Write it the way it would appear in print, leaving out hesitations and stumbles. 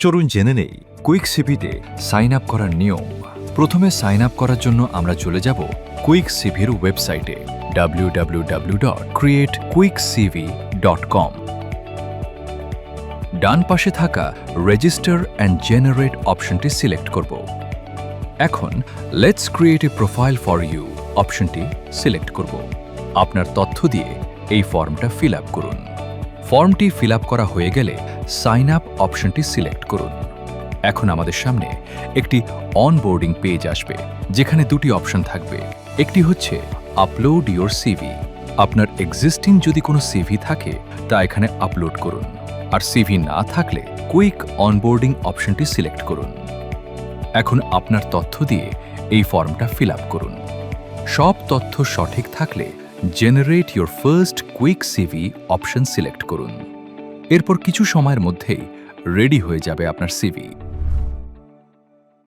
চলুন জেনে নেই কুইক সিভিতে সাইন আপ করার নিয়ম। প্রথমে সাইন আপ করার জন্য আমরা চলে যাব কুইক সিভির ওয়েবসাইটে www.createquickcv.com। ডান পাশে থাকা রেজিস্টার অ্যান্ড জেনারেট অপশনটি সিলেক্ট করব। এখন let's create a profile for you অপশনটি সিলেক্ট করব। আপনার তথ্য দিয়ে এই ফর্মটা ফিল আপ করুন। ফর্মটি ফিল আপ করা হয়ে গেলে সাইন আপ অপশনটি সিলেক্ট করুন। এখন আমাদের সামনে একটি অনবোর্ডিং পেজ আসবে, যেখানে দুটি অপশন থাকবে। একটি হচ্ছে আপলোড ইওর সিভি। আপনার এক্সিস্টিং যদি কোনো সিভি থাকে তা এখানে আপলোড করুন, আর সিভি না থাকলে কুইক অনবোর্ডিং অপশনটি সিলেক্ট করুন। এখন আপনার তথ্য দিয়ে এই ফর্মটা ফিল আপ করুন। সব তথ্য সঠিক থাকলে generate your first quick CV option select করুন। এরপর কিছু সময়ের মধ্যেই রেডি হয়ে যাবে আপনার সিভি।